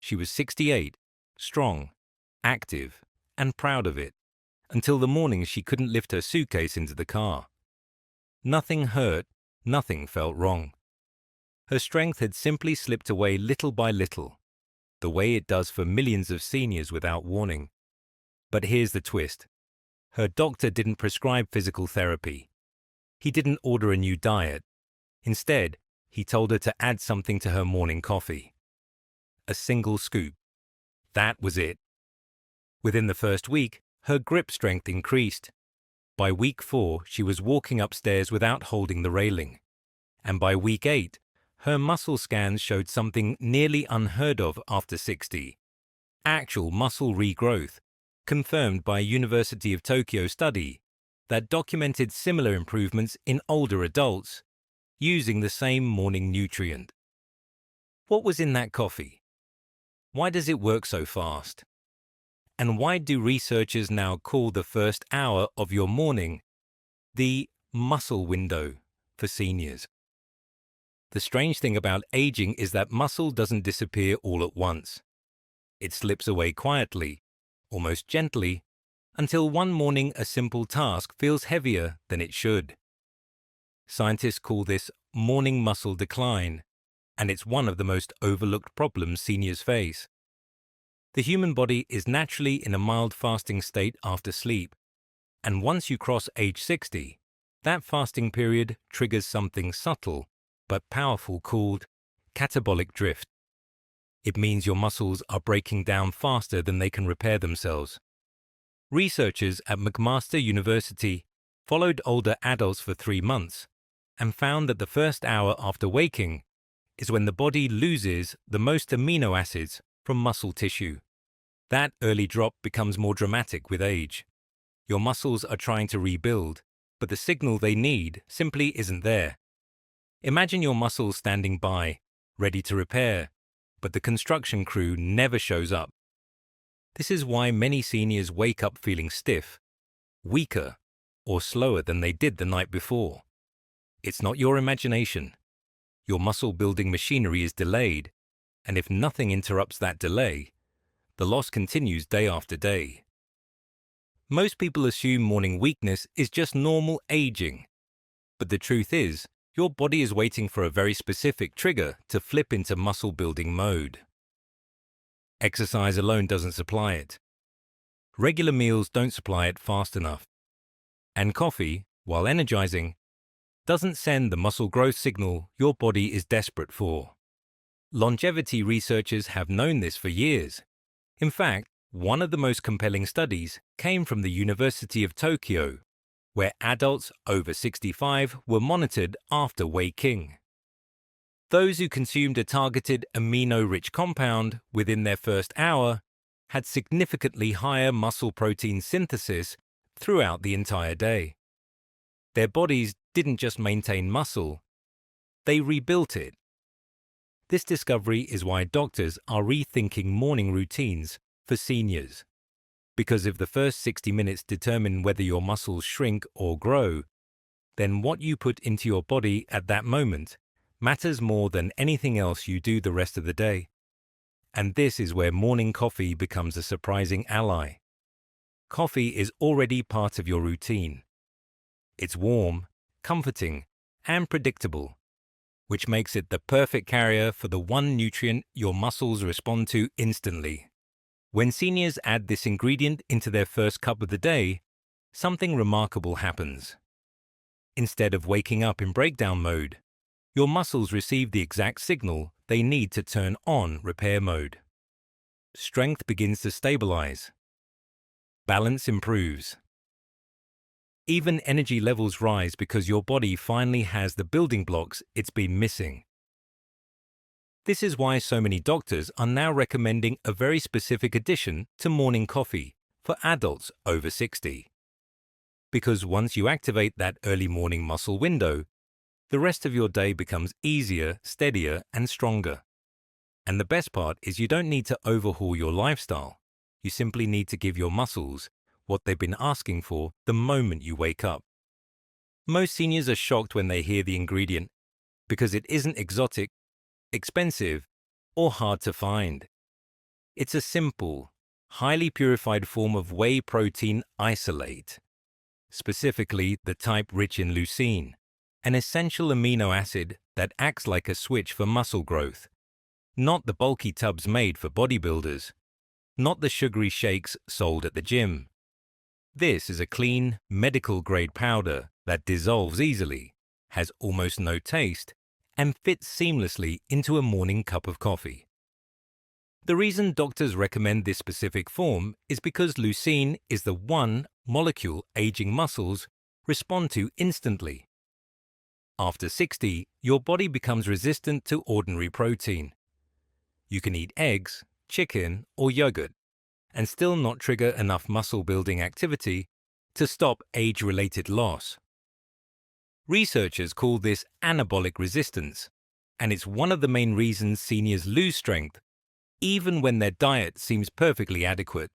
She was 68, strong, active, and proud of it, until the morning she couldn't lift her suitcase into the car. Nothing hurt, nothing felt wrong. Her strength had simply slipped away little by little, the way it does for millions of seniors without warning. But here's the twist. Her doctor didn't prescribe physical therapy. He didn't order a new diet. Instead, he told her to add something to her morning coffee. A single scoop. That was it. Within the first week, her grip strength increased. By week 4, she was walking upstairs without holding the railing. And by week 8, her muscle scans showed something nearly unheard of after 60. Actual muscle regrowth, confirmed by a University of Tokyo study that documented similar improvements in older adults using the same morning nutrient. What was in that coffee? Why does it work so fast? And why do researchers now call the first hour of your morning the muscle window for seniors? The strange thing about aging is that muscle doesn't disappear all at once. It slips away quietly, almost gently, until one morning a simple task feels heavier than it should. Scientists call this morning muscle decline, and it's one of the most overlooked problems seniors face. The human body is naturally in a mild fasting state after sleep, and once you cross age 60, that fasting period triggers something subtle but powerful called catabolic drift. It means your muscles are breaking down faster than they can repair themselves. Researchers at McMaster University followed older adults for 3 months and found that the first hour after waking is when the body loses the most amino acids from muscle tissue. That early drop becomes more dramatic with age. Your muscles are trying to rebuild, but the signal they need simply isn't there. Imagine your muscles standing by, ready to repair, but the construction crew never shows up. This is why many seniors wake up feeling stiff, weaker, or slower than they did the night before. It's not your imagination. Your muscle-building machinery is delayed, and if nothing interrupts that delay, the loss continues day after day. Most people assume morning weakness is just normal aging, but the truth is, your body is waiting for a very specific trigger to flip into muscle-building mode. Exercise alone doesn't supply it. Regular meals don't supply it fast enough. And coffee, while energizing, doesn't send the muscle growth signal your body is desperate for. Longevity researchers have known this for years. In fact, one of the most compelling studies came from the University of Tokyo, where adults over 65 were monitored after waking. Those who consumed a targeted amino-rich compound within their first hour had significantly higher muscle protein synthesis throughout the entire day. Their bodies didn't just maintain muscle, they rebuilt it. This discovery is why doctors are rethinking morning routines for seniors. Because if the first 60 minutes determine whether your muscles shrink or grow, then what you put into your body at that moment matters more than anything else you do the rest of the day. And this is where morning coffee becomes a surprising ally. Coffee is already part of your routine. It's warm, comforting, and predictable, which makes it the perfect carrier for the one nutrient your muscles respond to instantly. When seniors add this ingredient into their first cup of the day, something remarkable happens. Instead of waking up in breakdown mode, your muscles receive the exact signal they need to turn on repair mode. Strength begins to stabilize. Balance improves. Even energy levels rise because your body finally has the building blocks it's been missing. This is why so many doctors are now recommending a very specific addition to morning coffee for adults over 60. Because once you activate that early morning muscle window, the rest of your day becomes easier, steadier, and stronger. And the best part is you don't need to overhaul your lifestyle. You simply need to give your muscles what they've been asking for the moment you wake up. Most seniors are shocked when they hear the ingredient because it isn't exotic, expensive, or hard to find. It's a simple, highly purified form of whey protein isolate, specifically the type rich in leucine, an essential amino acid that acts like a switch for muscle growth. Not the bulky tubs made for bodybuilders, not the sugary shakes sold at the gym. This is a clean, medical-grade powder that dissolves easily, has almost no taste, and fits seamlessly into a morning cup of coffee. The reason doctors recommend this specific form is because leucine is the one molecule aging muscles respond to instantly. After 60, your body becomes resistant to ordinary protein. You can eat eggs, chicken, or yogurt and still not trigger enough muscle-building activity to stop age-related loss. Researchers call this anabolic resistance, and it's one of the main reasons seniors lose strength even when their diet seems perfectly adequate.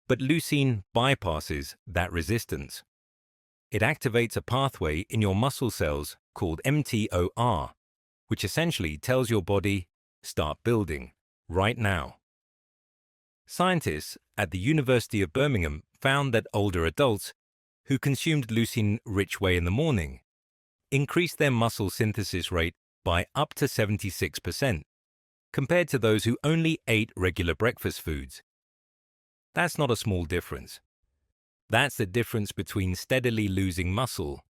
But leucine bypasses that resistance. It activates a pathway in your muscle cells called mTOR, which essentially tells your body, start building, right now. Scientists at the University of Birmingham found that older adults who consumed leucine-rich whey in the morning increased their muscle synthesis rate by up to 76%, compared to those who only ate regular breakfast foods. That's not a small difference. That's the difference between steadily losing muscle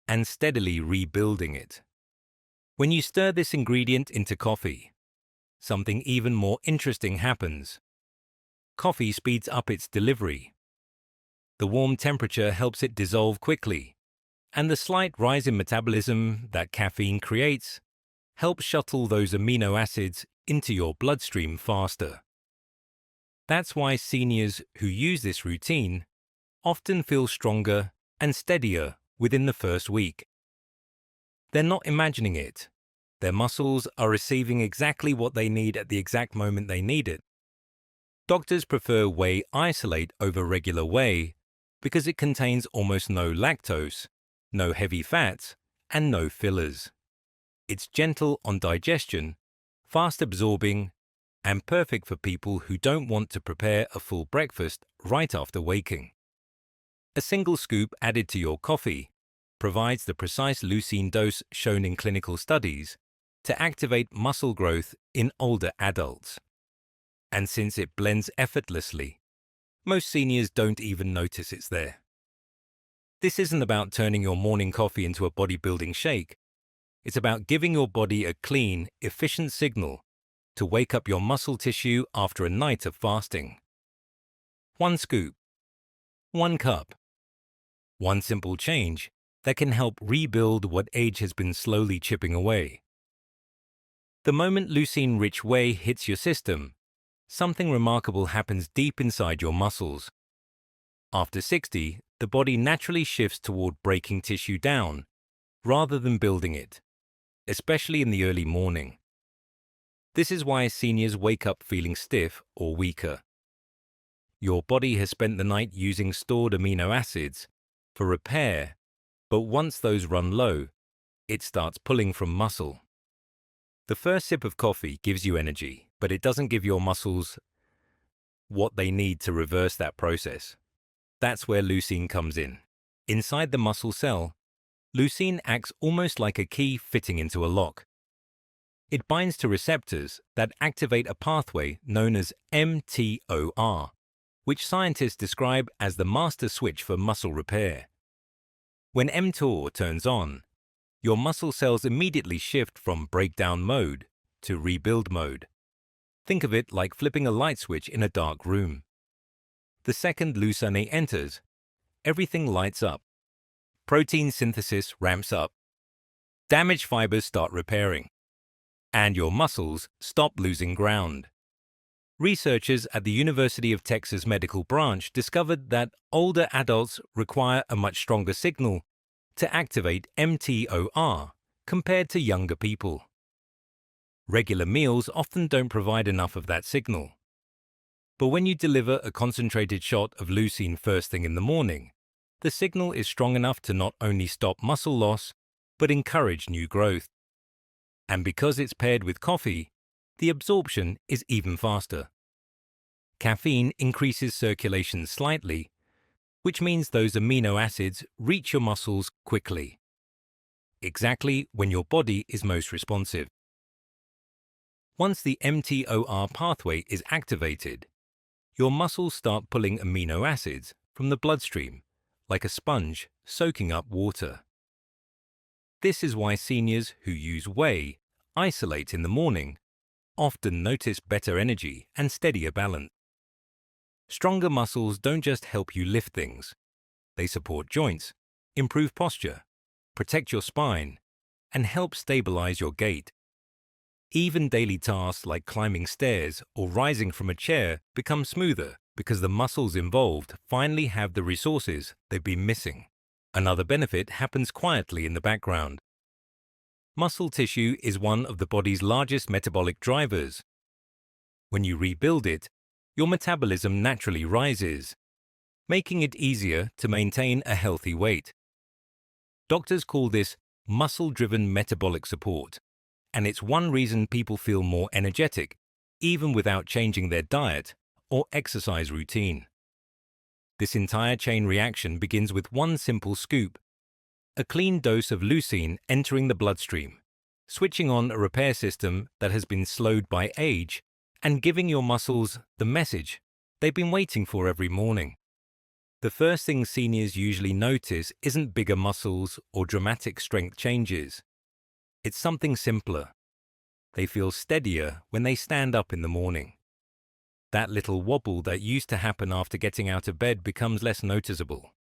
and steadily rebuilding it. When you stir this ingredient into coffee, something even more interesting happens. Coffee speeds up its delivery. The warm temperature helps it dissolve quickly, and the slight rise in metabolism that caffeine creates helps shuttle those amino acids into your bloodstream faster. That's why seniors who use this routine often feel stronger and steadier within the first week. They're not imagining it. Their muscles are receiving exactly what they need at the exact moment they need it. Doctors prefer whey isolate over regular whey because it contains almost no lactose, no heavy fats, and no fillers. It's gentle on digestion, fast absorbing, and perfect for people who don't want to prepare a full breakfast right after waking. A single scoop added to your coffee provides the precise leucine dose shown in clinical studies to activate muscle growth in older adults. And since it blends effortlessly, most seniors don't even notice it's there. This isn't about turning your morning coffee into a bodybuilding shake. It's about giving your body a clean, efficient signal to wake up your muscle tissue after a night of fasting. One scoop, one cup, one simple change that can help rebuild what age has been slowly chipping away. The moment leucine-rich whey hits your system, something remarkable happens deep inside your muscles. After 60, the body naturally shifts toward breaking tissue down rather than building it, especially in the early morning. This is why seniors wake up feeling stiff or weaker. Your body has spent the night using stored amino acids for repair, but once those run low, it starts pulling from muscle. The first sip of coffee gives you energy, but it doesn't give your muscles what they need to reverse that process. That's where leucine comes in. Inside the muscle cell, leucine acts almost like a key fitting into a lock. It binds to receptors that activate a pathway known as mTOR, which scientists describe as the master switch for muscle repair. When mTOR turns on, your muscle cells immediately shift from breakdown mode to rebuild mode. Think of it like flipping a light switch in a dark room. The second leucine enters, everything lights up. Protein synthesis ramps up. Damaged fibers start repairing. And your muscles stop losing ground. Researchers at the University of Texas Medical Branch discovered that older adults require a much stronger signal to activate mTOR compared to younger people. Regular meals often don't provide enough of that signal. But when you deliver a concentrated shot of leucine first thing in the morning, the signal is strong enough to not only stop muscle loss, but encourage new growth. And because it's paired with coffee, the absorption is even faster. Caffeine increases circulation slightly, which means those amino acids reach your muscles quickly, exactly when your body is most responsive. Once the mTOR pathway is activated, your muscles start pulling amino acids from the bloodstream, like a sponge soaking up water. This is why seniors who use whey isolate in the morning often notice better energy and steadier balance. Stronger muscles don't just help you lift things. They support joints, improve posture, protect your spine, and help stabilize your gait. Even daily tasks like climbing stairs or rising from a chair become smoother because the muscles involved finally have the resources they've been missing. Another benefit happens quietly in the background. Muscle tissue is one of the body's largest metabolic drivers. When you rebuild it, your metabolism naturally rises, making it easier to maintain a healthy weight. Doctors call this muscle-driven metabolic support, and it's one reason people feel more energetic, even without changing their diet or exercise routine. This entire chain reaction begins with one simple scoop: a clean dose of leucine entering the bloodstream, switching on a repair system that has been slowed by age and giving your muscles the message they've been waiting for every morning. The first thing seniors usually notice isn't bigger muscles or dramatic strength changes. It's something simpler. They feel steadier when they stand up in the morning. That little wobble that used to happen after getting out of bed becomes less noticeable.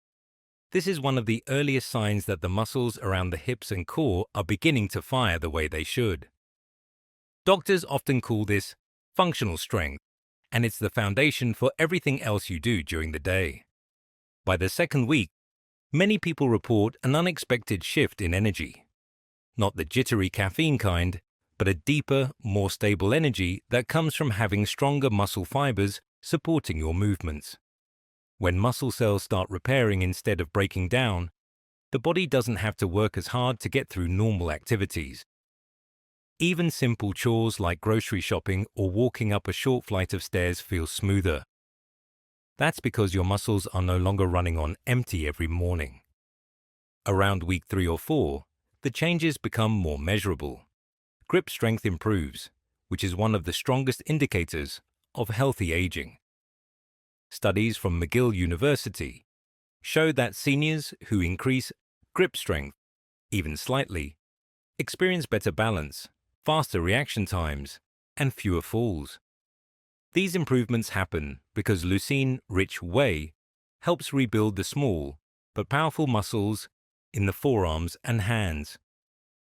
This is one of the earliest signs that the muscles around the hips and core are beginning to fire the way they should. Doctors often call this functional strength, and it's the foundation for everything else you do during the day. By the second week, many people report an unexpected shift in energy. Not the jittery caffeine kind, but a deeper, more stable energy that comes from having stronger muscle fibers supporting your movements. When muscle cells start repairing instead of breaking down, the body doesn't have to work as hard to get through normal activities. Even simple chores like grocery shopping or walking up a short flight of stairs feel smoother. That's because your muscles are no longer running on empty every morning. Around week 3 or 4, the changes become more measurable. Grip strength improves, which is one of the strongest indicators of healthy aging. Studies from McGill University show that seniors who increase grip strength, even slightly, experience better balance, faster reaction times, and fewer falls. These improvements happen because leucine-rich whey helps rebuild the small but powerful muscles in the forearms and hands,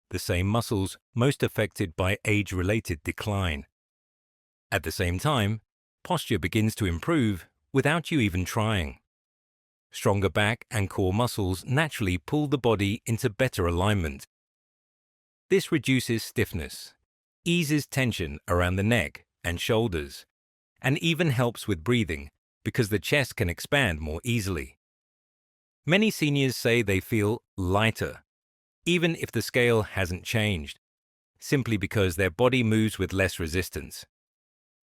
the same muscles most affected by age-related decline. At the same time, posture begins to improve without you even trying. Stronger back and core muscles naturally pull the body into better alignment. This reduces stiffness, eases tension around the neck and shoulders, and even helps with breathing because the chest can expand more easily. Many seniors say they feel lighter, even if the scale hasn't changed, simply because their body moves with less resistance.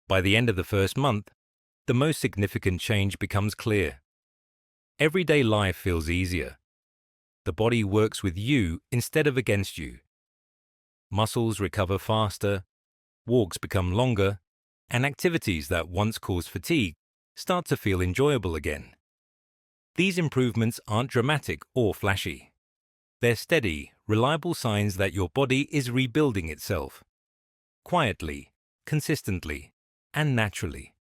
By the end of the first month, the most significant change becomes clear. Everyday life feels easier. The body works with you instead of against you. Muscles recover faster, walks become longer, and activities that once caused fatigue start to feel enjoyable again. These improvements aren't dramatic or flashy. They're steady, reliable signs that your body is rebuilding itself. Quietly, consistently, and naturally,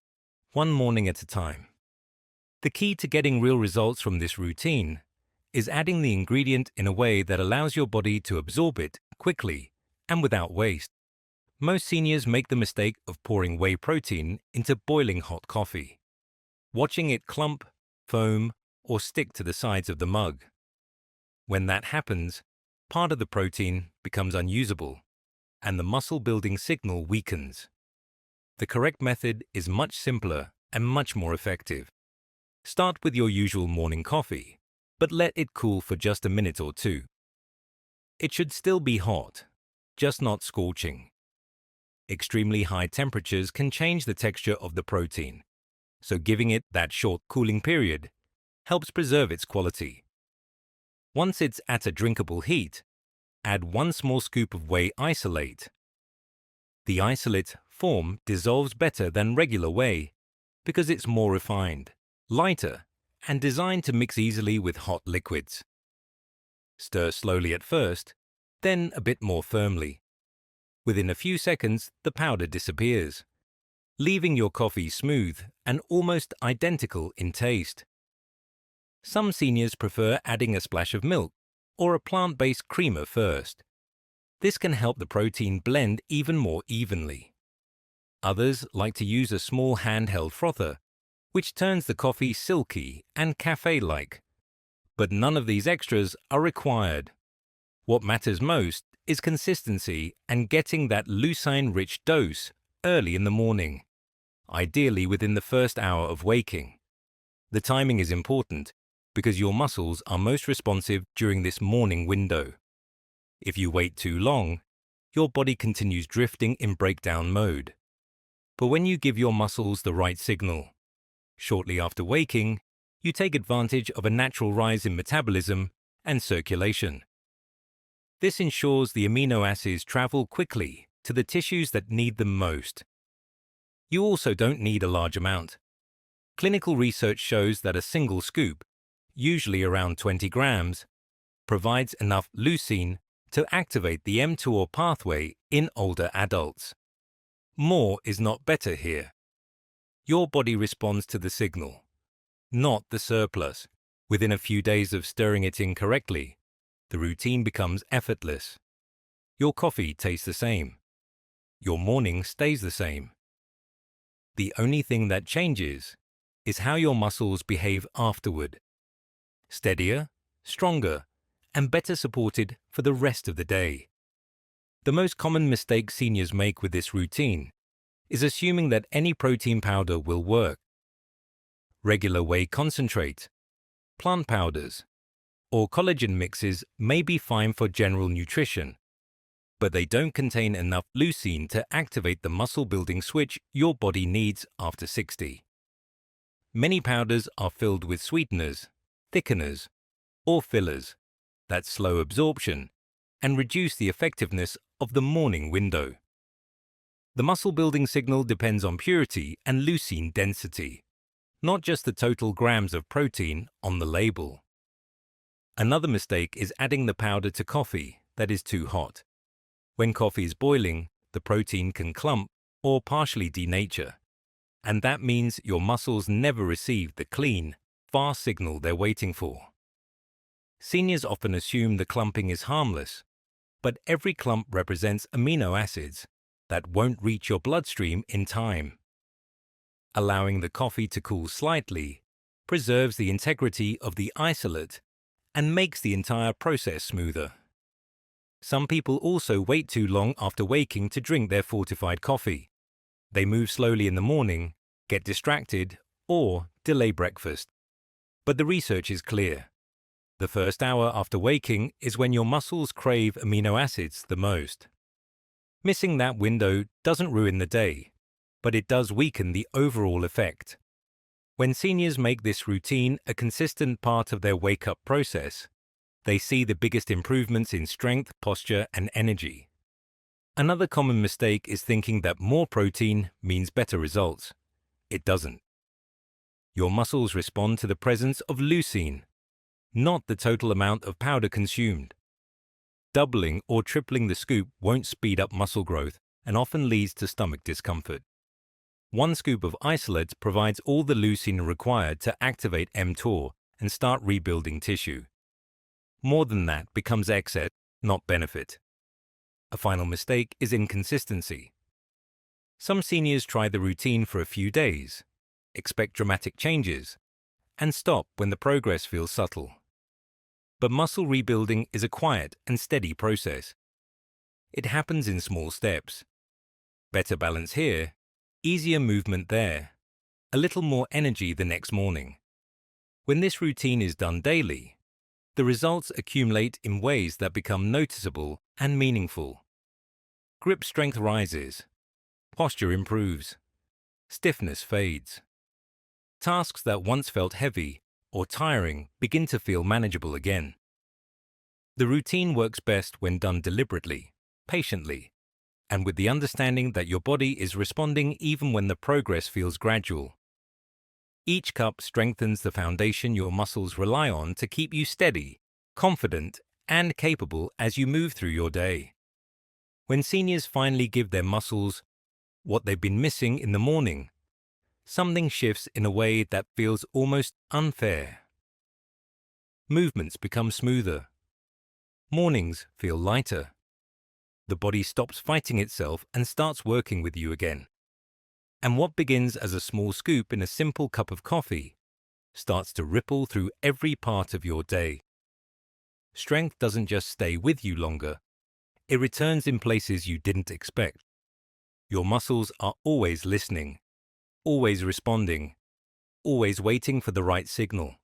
one morning at a time. The key to getting real results from this routine is adding the ingredient in a way that allows your body to absorb it quickly and without waste. Most seniors make the mistake of pouring whey protein into boiling hot coffee, watching it clump, foam, or stick to the sides of the mug. When that happens, part of the protein becomes unusable, and the muscle-building signal weakens. The correct method is much simpler and much more effective. Start with your usual morning coffee, but let it cool for just a minute or two. It should still be hot, just not scorching. Extremely high temperatures can change the texture of the protein, so giving it that short cooling period helps preserve its quality. Once it's at a drinkable heat, add 1 small scoop of whey isolate. The isolate form dissolves better than regular whey because it's more refined, lighter, and designed to mix easily with hot liquids. Stir slowly at first, then a bit more firmly. Within a few seconds, the powder disappears, leaving your coffee smooth and almost identical in taste. Some seniors prefer adding a splash of milk or a plant-based creamer first. This can help the protein blend even more evenly. Others like to use a small handheld frother, which turns the coffee silky and cafe-like. But none of these extras are required. What matters most is consistency and getting that leucine-rich dose early in the morning, ideally within the first hour of waking. The timing is important because your muscles are most responsive during this morning window. If you wait too long, your body continues drifting in breakdown mode. But when you give your muscles the right signal, shortly after waking, you take advantage of a natural rise in metabolism and circulation. This ensures the amino acids travel quickly to the tissues that need them most. You also don't need a large amount. Clinical research shows that a single scoop, usually around 20 grams, provides enough leucine to activate the mTOR pathway in older adults. More is not better here. Your body responds to the signal, not the surplus. Within a few days of stirring it in correctly, the routine becomes effortless. Your coffee tastes the same. Your morning stays the same. The only thing that changes is how your muscles behave afterward. Steadier, stronger, and better supported for the rest of the day. The most common mistake seniors make with this routine is assuming that any protein powder will work. Regular whey concentrate, plant powders, or collagen mixes may be fine for general nutrition, but they don't contain enough leucine to activate the muscle-building switch your body needs after 60. Many powders are filled with sweeteners, thickeners, or fillers that slow absorption and reduce the effectiveness of the morning window. The muscle-building signal depends on purity and leucine density, not just the total grams of protein on the label. Another mistake is adding the powder to coffee that is too hot. When coffee is boiling, the protein can clump or partially denature, and that means your muscles never receive the clean, fast signal they're waiting for. Seniors often assume the clumping is harmless, but every clump represents amino acids that won't reach your bloodstream in time. Allowing the coffee to cool slightly preserves the integrity of the isolate and makes the entire process smoother. Some people also wait too long after waking to drink their fortified coffee. They move slowly in the morning, get distracted, or delay breakfast. But the research is clear. The first hour after waking is when your muscles crave amino acids the most. Missing that window doesn't ruin the day, but it does weaken the overall effect. When seniors make this routine a consistent part of their wake-up process, they see the biggest improvements in strength, posture, and energy. Another common mistake is thinking that more protein means better results. It doesn't. Your muscles respond to the presence of leucine, not the total amount of powder consumed. Doubling or tripling the scoop won't speed up muscle growth and often leads to stomach discomfort. 1 scoop of isolate provides all the leucine required to activate mTOR and start rebuilding tissue. More than that becomes excess, not benefit. A final mistake is inconsistency. Some seniors try the routine for a few days, expect dramatic changes, and stop when the progress feels subtle. But muscle rebuilding is a quiet and steady process. It happens in small steps. Better balance here, easier movement there, a little more energy the next morning. When this routine is done daily, the results accumulate in ways that become noticeable and meaningful. Grip strength rises, Posture improves. Stiffness fades. Tasks that once felt heavy or tiring begin to feel manageable again. The routine works best when done deliberately, patiently, and with the understanding that your body is responding even when the progress feels gradual. Each cup strengthens the foundation your muscles rely on to keep you steady, confident, and capable as you move through your day. When seniors finally give their muscles what they've been missing in the morning, something shifts in a way that feels almost unfair. Movements become smoother. Mornings feel lighter. The body stops fighting itself and starts working with you again. And what begins as a small scoop in a simple cup of coffee starts to ripple through every part of your day. Strength doesn't just stay with you longer, it returns in places you didn't expect. Your muscles are always listening, always responding, always waiting for the right signal.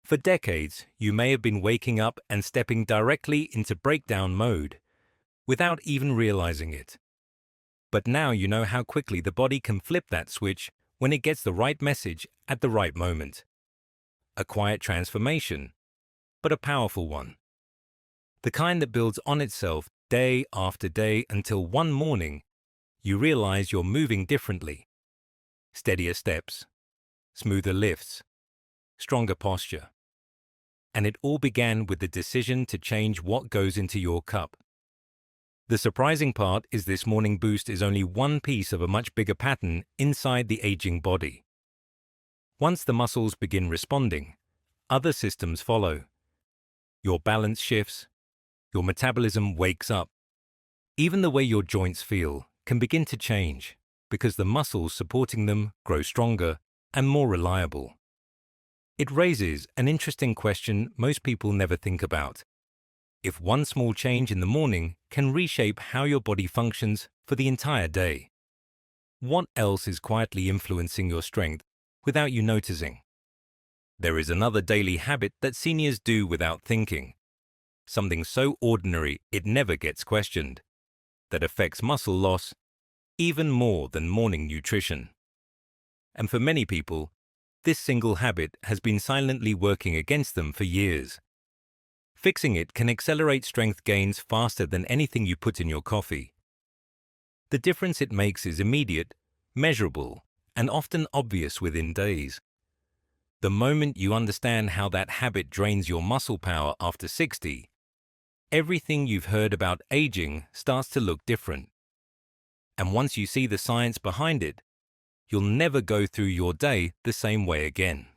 For decades, you may have been waking up and stepping directly into breakdown mode without even realizing it. But now you know how quickly the body can flip that switch when it gets the right message at the right moment. A quiet transformation, but a powerful one. The kind that builds on itself day after day until one morning you realize you're moving differently. Steadier steps, smoother lifts, stronger posture. And it all began with the decision to change what goes into your cup. The surprising part is this morning boost is only one piece of a much bigger pattern inside the aging body. Once the muscles begin responding, other systems follow. Your balance shifts, your metabolism wakes up. Even the way your joints feel can begin to change because the muscles supporting them grow stronger and more reliable. It raises an interesting question most people never think about. If one small change in the morning can reshape how your body functions for the entire day, what else is quietly influencing your strength without you noticing? There is another daily habit that seniors do without thinking, something so ordinary it never gets questioned, that affects muscle loss even more than morning nutrition. And for many people, this single habit has been silently working against them for years. Fixing it can accelerate strength gains faster than anything you put in your coffee. The difference it makes is immediate, measurable, and often obvious within days. The moment you understand how that habit drains your muscle power after 60, everything you've heard about aging starts to look different. And once you see the science behind it, you'll never go through your day the same way again.